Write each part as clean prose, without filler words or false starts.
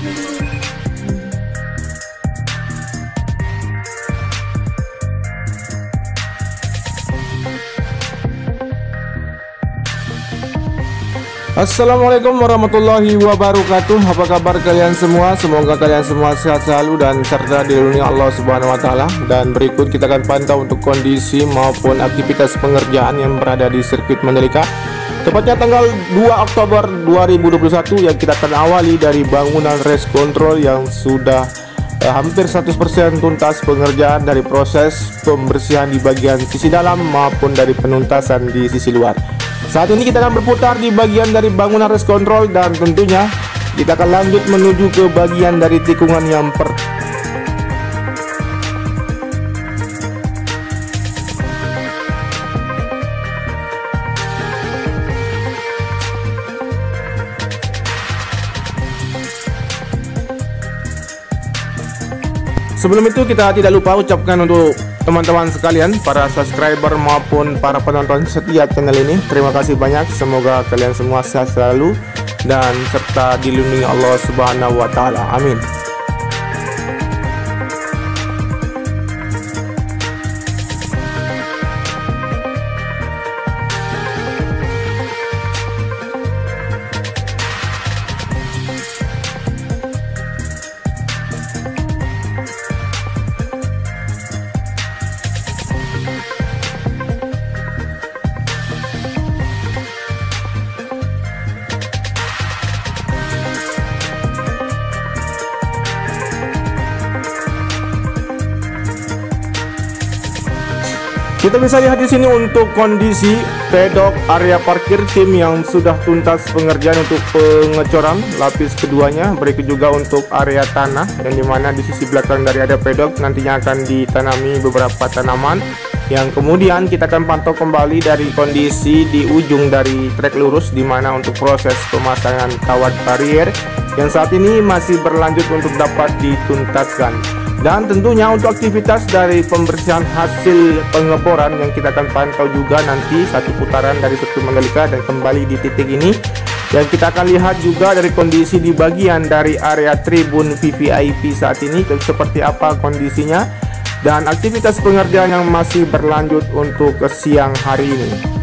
Assalamualaikum warahmatullahi wabarakatuh. Apa kabar kalian semua? Semoga kalian semua sehat selalu dan serta dilindungi Allah Subhanahu wa taala. Dan berikut kita akan pantau untuk kondisi maupun aktivitas pengerjaan yang berada di sirkuit Mandalika. Tepatnya tanggal 2 Oktober 2021 yang kita akan awali dari bangunan race control yang sudah hampir 100% tuntas pengerjaan dari proses pembersihan di bagian sisi dalam maupun dari penuntasan di sisi luar. Saat ini kita akan berputar di bagian dari bangunan race control dan tentunya kita akan lanjut menuju ke bagian dari tikungan yang Sebelum itu kita tidak lupa ucapkan untuk teman-teman sekalian, para subscriber maupun para penonton setia channel ini, terima kasih banyak. Semoga kalian semua sehat selalu dan serta dilindungi Allah Subhanahu wa taala. Amin. Kita bisa lihat di sini untuk kondisi pedok area parkir tim yang sudah tuntas pengerjaan untuk pengecoran lapis keduanya. Berikut juga untuk area tanah yang dimana di sisi belakang dari area pedok nantinya akan ditanami beberapa tanaman yang kemudian kita akan pantau kembali dari kondisi di ujung dari trek lurus, dimana untuk proses pemasangan kawat barier yang saat ini masih berlanjut untuk dapat dituntaskan. Dan tentunya untuk aktivitas dari pembersihan hasil pengeboran yang kita akan pantau juga nanti satu putaran dari sirkuit Mandalika dan kembali di titik ini. Dan kita akan lihat juga dari kondisi di bagian dari area tribun VVIP saat ini seperti apa kondisinya dan aktivitas pengerjaan yang masih berlanjut untuk ke siang hari ini.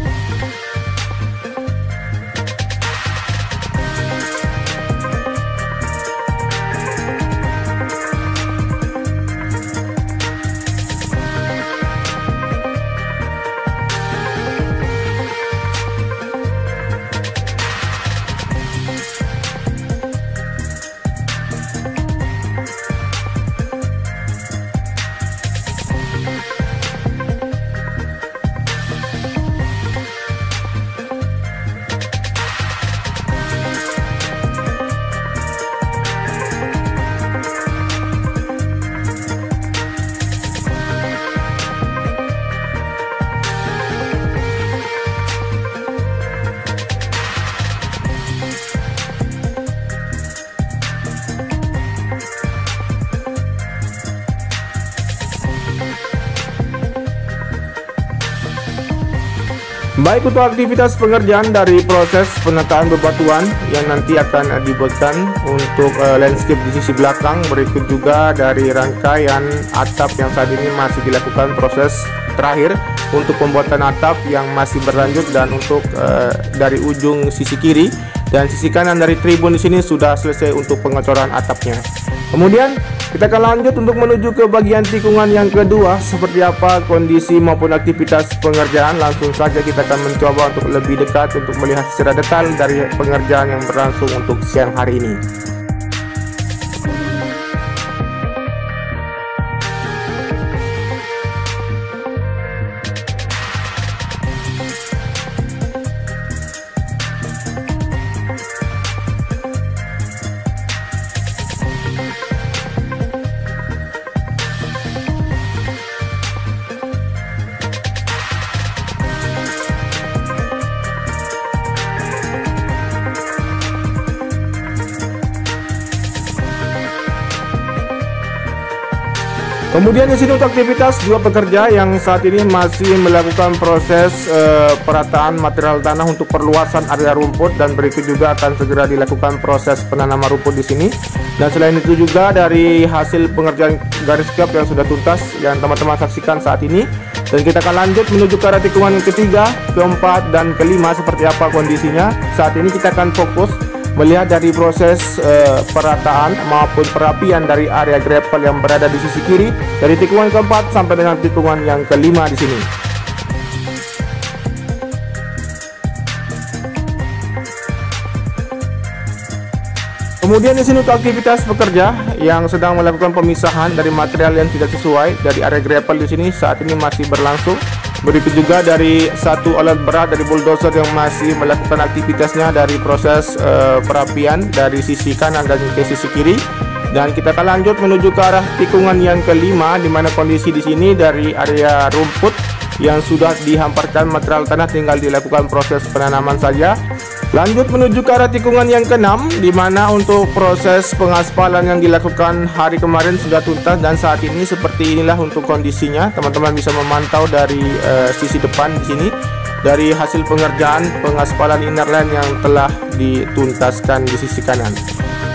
Baik untuk aktivitas pengerjaan dari proses penataan bebatuan yang nanti akan dibuatkan untuk landscape di sisi belakang. Berikut juga dari rangkaian atap yang saat ini masih dilakukan proses terakhir untuk pembuatan atap yang masih berlanjut, dan untuk dari ujung sisi kiri dan sisi kanan dari tribun di sini sudah selesai untuk pengecoran atapnya. Kemudian kita akan lanjut untuk menuju ke bagian tikungan yang kedua. Seperti apa kondisi maupun aktivitas pengerjaan, langsung saja kita akan mencoba untuk lebih dekat untuk melihat secara detail dari pengerjaan yang berlangsung untuk siang hari ini. Kemudian di sini untuk aktivitas dua pekerja yang saat ini masih melakukan proses perataan material tanah untuk perluasan area rumput, dan berikut juga akan segera dilakukan proses penanaman rumput di sini. Dan selain itu juga dari hasil pengerjaan garis gap yang sudah tuntas yang teman-teman saksikan saat ini, dan kita akan lanjut menuju ke arah tikungan yang ketiga, keempat, dan kelima seperti apa kondisinya. Saat ini kita akan fokus melihat dari proses perataan maupun perapian dari area gravel yang berada di sisi kiri dari tikungan keempat sampai dengan tikungan yang kelima di sini. Kemudian di sini untuk aktivitas pekerja yang sedang melakukan pemisahan dari material yang tidak sesuai dari area gravel di sini saat ini masih berlangsung. Berikut juga dari satu alat berat dari bulldozer yang masih melakukan aktivitasnya dari proses perapian dari sisi kanan dan ke sisi kiri. Dan kita akan lanjut menuju ke arah tikungan yang kelima, di mana kondisi di sini dari area rumput yang sudah dihamparkan material tanah tinggal dilakukan proses penanaman saja. Lanjut menuju ke arah tikungan yang keenam, di mana untuk proses pengaspalan yang dilakukan hari kemarin sudah tuntas, dan saat ini seperti inilah untuk kondisinya. Teman-teman bisa memantau dari sisi depan di sini dari hasil pengerjaan pengaspalan inner line yang telah dituntaskan di sisi kanan.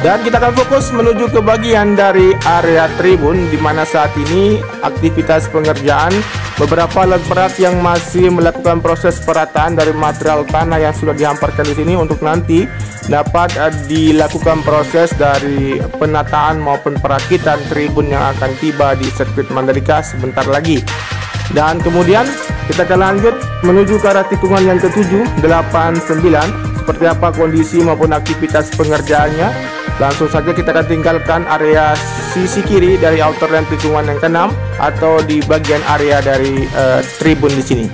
Dan kita akan fokus menuju ke bagian dari area tribun, di mana saat ini aktivitas pengerjaan beberapa alat berat yang masih melakukan proses perataan dari material tanah yang sudah dihamparkan di sini untuk nanti dapat dilakukan proses dari penataan maupun perakitan tribun yang akan tiba di sirkuit Mandalika sebentar lagi. Dan kemudian kita akan lanjut menuju ke arah tikungan yang ke-7, 8, 9 seperti apa kondisi maupun aktivitas pengerjaannya. Langsung saja kita akan tinggalkan area sisi kiri dari outer line tikungan yang ke-6 atau di bagian area dari tribun di sini.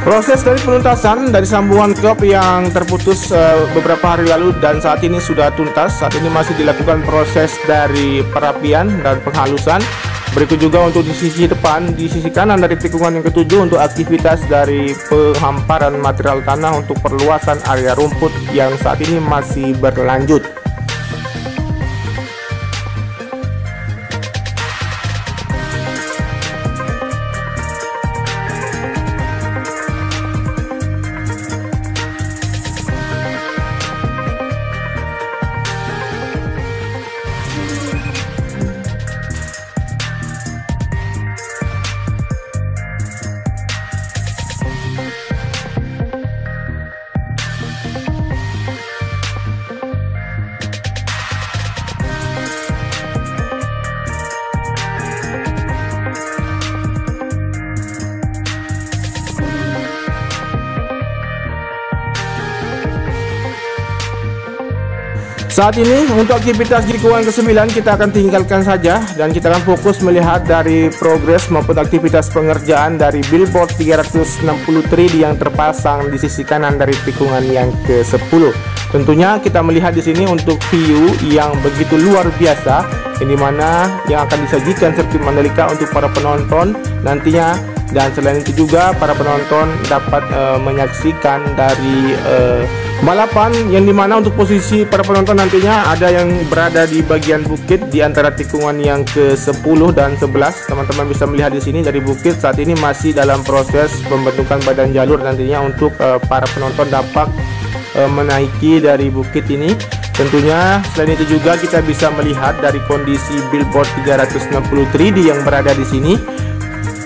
Proses dari penuntasan dari sambungan klep yang terputus beberapa hari lalu dan saat ini sudah tuntas. Saat ini masih dilakukan proses dari perapian dan penghalusan. Berikut juga untuk di sisi depan, di sisi kanan dari tikungan yang ke-7 untuk aktivitas dari penghamparan material tanah untuk perluasan area rumput yang saat ini masih berlanjut. Saat ini untuk aktivitas di tikungan ke-9 kita akan tinggalkan saja dan kita akan fokus melihat dari progres maupun aktivitas pengerjaan dari billboard 360 3D yang terpasang di sisi kanan dari tikungan yang ke-10. Tentunya kita melihat di sini untuk view yang begitu luar biasa, yang dimana yang akan disajikan sirkuit Mandalika untuk para penonton nantinya. Dan selain itu juga para penonton dapat menyaksikan dari balapan yang dimana untuk posisi para penonton nantinya ada yang berada di bagian bukit di antara tikungan yang ke-10 dan 11. Teman-teman bisa melihat di sini dari bukit saat ini masih dalam proses pembentukan badan jalur nantinya untuk para penonton dapat menaiki dari bukit ini. Tentunya selain itu juga kita bisa melihat dari kondisi billboard 360 3D yang berada di sini.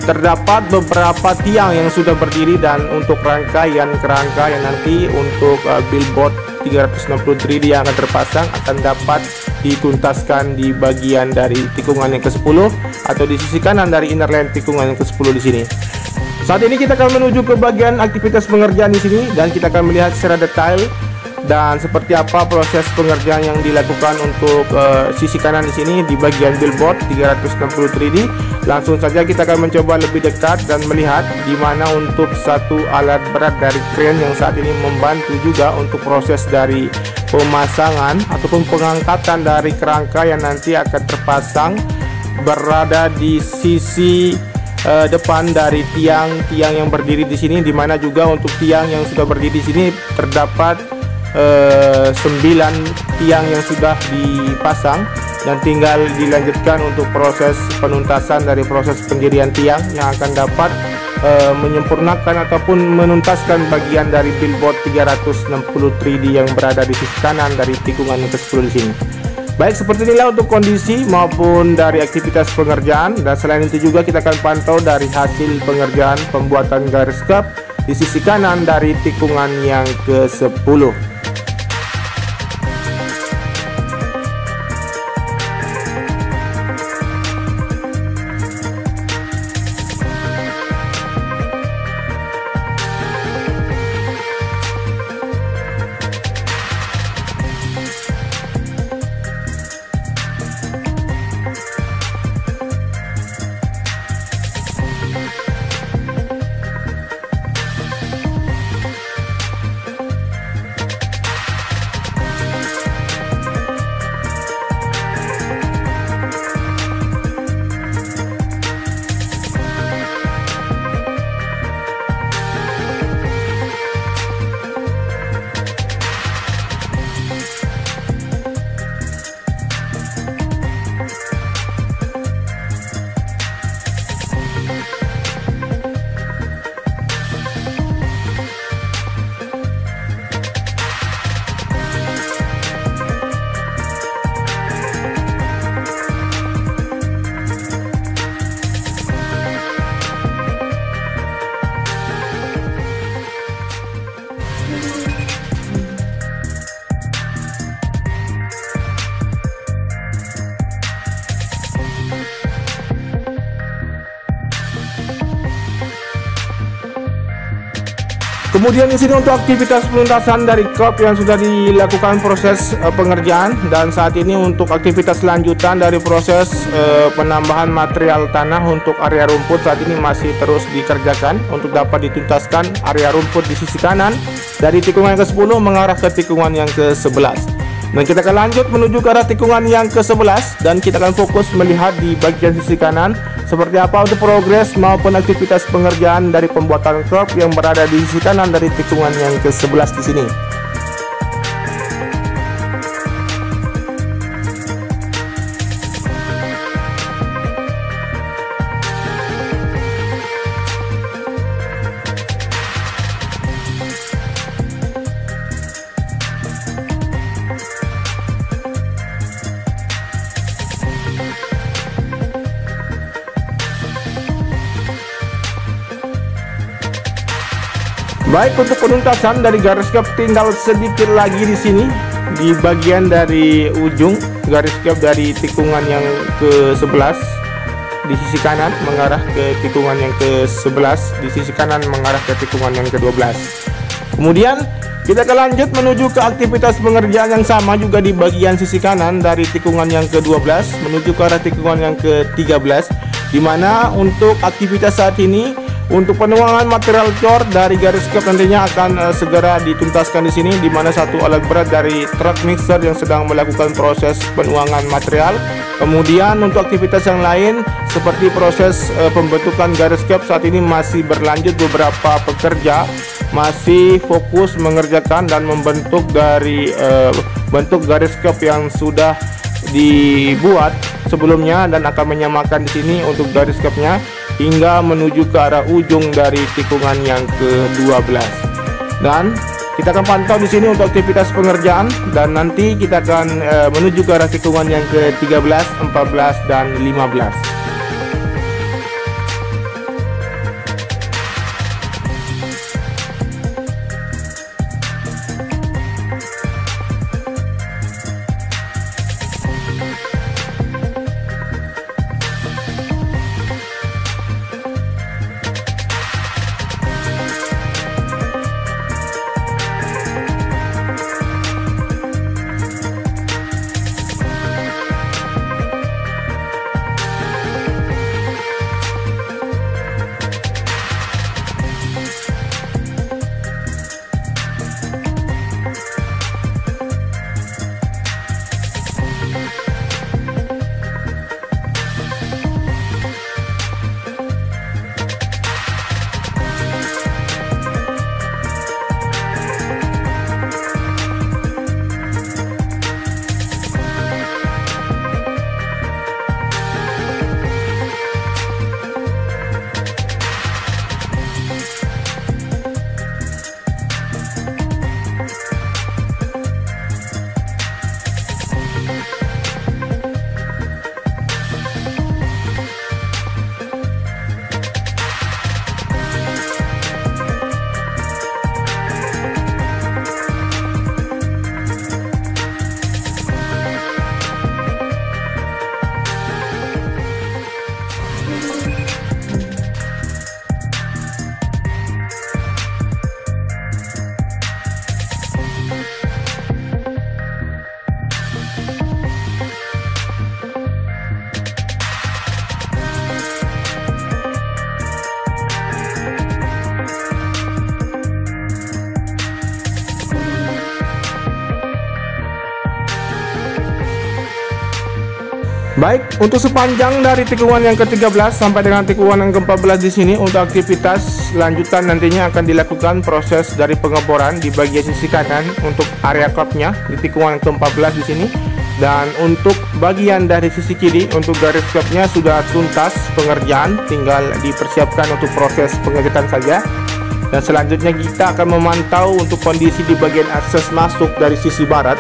Terdapat beberapa tiang yang sudah berdiri dan untuk rangkaian kerangka yang nanti untuk billboard 360 3D yang akan terpasang akan dapat dituntaskan di bagian dari tikungan yang ke-10 atau di sisi kanan dari inner line tikungan yang ke-10 di sini. Saat ini kita akan menuju ke bagian aktivitas pengerjaan di sini dan kita akan melihat secara detail Dan seperti apa proses pengerjaan yang dilakukan untuk sisi kanan di sini di bagian billboard 360 3D. Langsung saja kita akan mencoba lebih dekat dan melihat di mana untuk satu alat berat dari kren yang saat ini membantu juga untuk proses dari pemasangan ataupun pengangkatan dari kerangka yang nanti akan terpasang berada di sisi depan dari tiang-tiang yang berdiri di sini, di mana juga untuk tiang yang sudah berdiri di sini terdapat 9 tiang yang sudah dipasang dan tinggal dilanjutkan untuk proses penuntasan dari proses pendirian tiang yang akan dapat menyempurnakan ataupun menuntaskan bagian dari billboard 360 3D yang berada di sisi kanan dari tikungan yang ke-10 di sini. Baik, seperti inilah untuk kondisi maupun dari aktivitas pengerjaan, dan selain itu juga kita akan pantau dari hasil pengerjaan pembuatan garis kap di sisi kanan dari tikungan yang ke-10. Kemudian di sini untuk aktivitas penuntasan dari curb yang sudah dilakukan proses pengerjaan, dan saat ini untuk aktivitas lanjutan dari proses penambahan material tanah untuk area rumput saat ini masih terus dikerjakan untuk dapat dituntaskan area rumput di sisi kanan dari tikungan yang ke-10 mengarah ke tikungan yang ke-11. Dan kita akan lanjut menuju ke arah tikungan yang ke-11 dan kita akan fokus melihat di bagian sisi kanan seperti apa untuk progres maupun aktivitas pengerjaan dari pembuatan curb yang berada di sisi kanan dari tikungan yang ke-11 di sini. Baik, untuk penuntasan dari garis kap tinggal sedikit lagi di sini di bagian dari ujung garis kap dari tikungan yang ke-11 di sisi kanan mengarah ke tikungan yang ke-11, di sisi kanan mengarah ke tikungan yang ke-12. Kemudian kita akan lanjut menuju ke aktivitas pengerjaan yang sama juga di bagian sisi kanan dari tikungan yang ke-12 menuju ke arah tikungan yang ke-13, di mana untuk aktivitas saat ini untuk penuangan material cor dari garis kap nantinya akan segera dituntaskan di sini, di mana satu alat berat dari truk mixer yang sedang melakukan proses penuangan material. Kemudian untuk aktivitas yang lain seperti proses pembentukan garis kap saat ini masih berlanjut, beberapa pekerja masih fokus mengerjakan dan membentuk dari bentuk garis kap yang sudah dibuat sebelumnya dan akan menyamakan di sini untuk garis kapnya hingga menuju ke arah ujung dari tikungan yang ke-12. Dan kita akan pantau di sini untuk aktivitas pengerjaan dan nanti kita akan menuju ke arah tikungan yang ke-13, 14 dan 15. Baik, untuk sepanjang dari tikungan yang ke-13 sampai dengan tikungan yang ke-14 di sini, untuk aktivitas lanjutan nantinya akan dilakukan proses dari pengeboran di bagian sisi kanan untuk area curbnya di tikungan ke-14 di sini. Dan untuk bagian dari sisi kiri untuk garis curbnya sudah tuntas pengerjaan, tinggal dipersiapkan untuk proses pengecetan saja. Dan selanjutnya kita akan memantau untuk kondisi di bagian akses masuk dari sisi barat,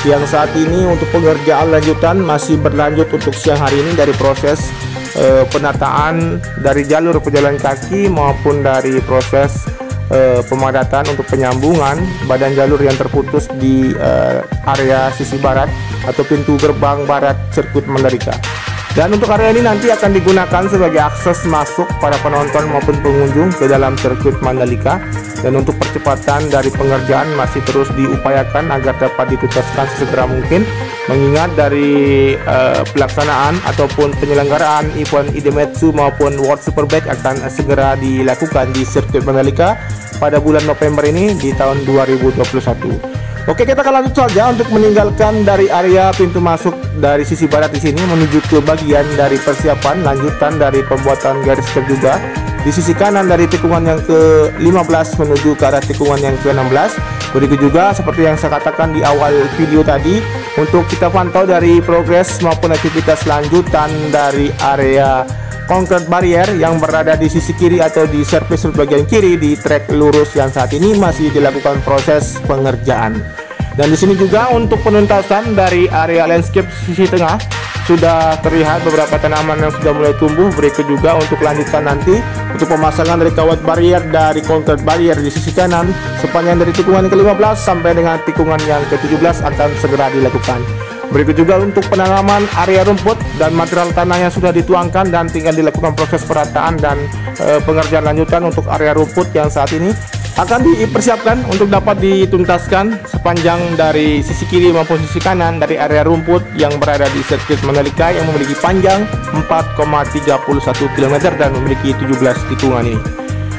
yang saat ini untuk pengerjaan lanjutan masih berlanjut untuk siang hari ini dari proses penataan dari jalur pejalan kaki maupun dari proses pemadatan untuk penyambungan badan jalur yang terputus di area sisi barat atau pintu gerbang barat sirkuit Mandalika. Dan untuk area ini nanti akan digunakan sebagai akses masuk para penonton maupun pengunjung ke dalam sirkuit Mandalika. Dan untuk percepatan dari pengerjaan masih terus diupayakan agar dapat dituntaskan sesegera mungkin, mengingat dari pelaksanaan ataupun penyelenggaraan event Idemitsu maupun World Superbike akan segera dilakukan di sirkuit Mandalika pada bulan November ini di tahun 2021. Oke, kita akan lanjut saja untuk meninggalkan dari area pintu masuk dari sisi barat di sini menuju ke bagian dari persiapan lanjutan dari pembuatan garis curb juga di sisi kanan dari tikungan yang ke-15 menuju ke arah tikungan yang ke-16. Begitu juga seperti yang saya katakan di awal video tadi, untuk kita pantau dari progres maupun aktivitas lanjutan dari area concrete barrier yang berada di sisi kiri atau di surface bagian kiri di trek lurus yang saat ini masih dilakukan proses pengerjaan. Dan di sini juga untuk penuntasan dari area landscape sisi tengah sudah terlihat beberapa tanaman yang sudah mulai tumbuh. Berikut juga untuk lanjutan nanti untuk pemasangan dari kawat barrier dari concrete barrier di sisi kanan sepanjang dari tikungan ke-15 sampai dengan tikungan yang ke-17 akan segera dilakukan. Berikut juga untuk penanaman area rumput dan material tanah yang sudah dituangkan dan tinggal dilakukan proses perataan dan pengerjaan lanjutan untuk area rumput yang saat ini akan dipersiapkan untuk dapat dituntaskan sepanjang dari sisi kiri maupun sisi kanan dari area rumput yang berada di sirkuit Mandalika yang memiliki panjang 4,31 km dan memiliki 17 tikungan ini.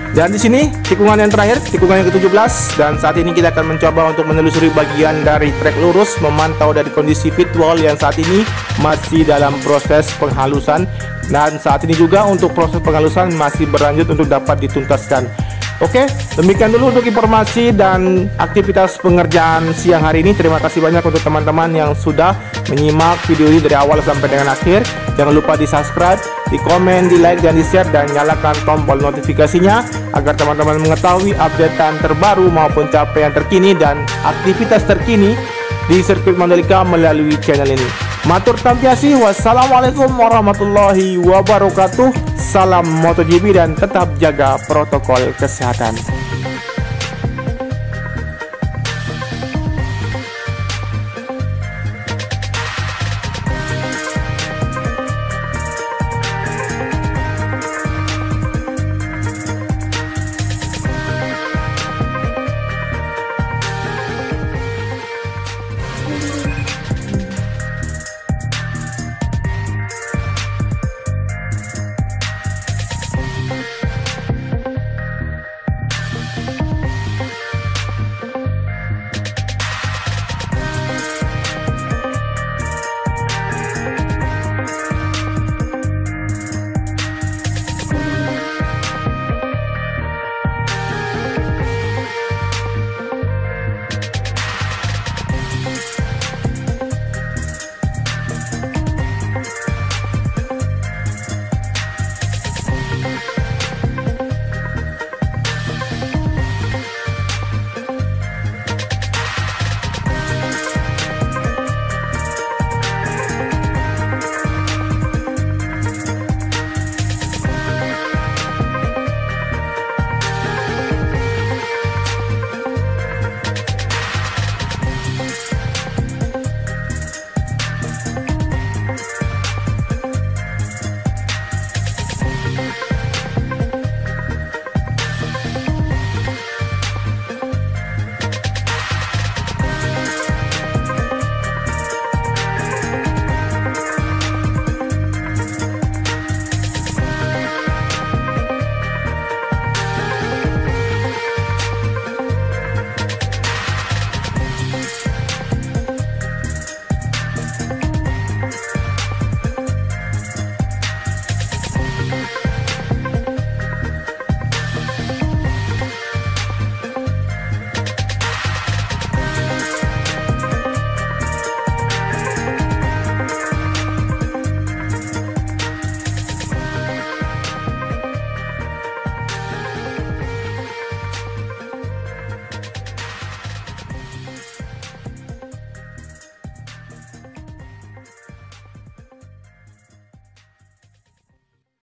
Dan di sini tikungan yang terakhir, tikungan yang ke-17, dan saat ini kita akan mencoba untuk menelusuri bagian dari trek lurus, memantau dari kondisi pitwall yang saat ini masih dalam proses penghalusan, dan saat ini juga untuk proses penghalusan masih berlanjut untuk dapat dituntaskan. Oke, demikian dulu untuk informasi dan aktivitas pengerjaan siang hari ini. Terima kasih banyak untuk teman-teman yang sudah menyimak video ini dari awal sampai dengan akhir. Jangan lupa di subscribe, di komen, di like, dan di share, dan nyalakan tombol notifikasinya agar teman-teman mengetahui updatean terbaru maupun capaian terkini dan aktivitas terkini di sirkuit Mandalika melalui channel ini. Matur tampiasi, wassalamualaikum warahmatullahi wabarakatuh. Salam MotoGP dan tetap jaga protokol kesehatan.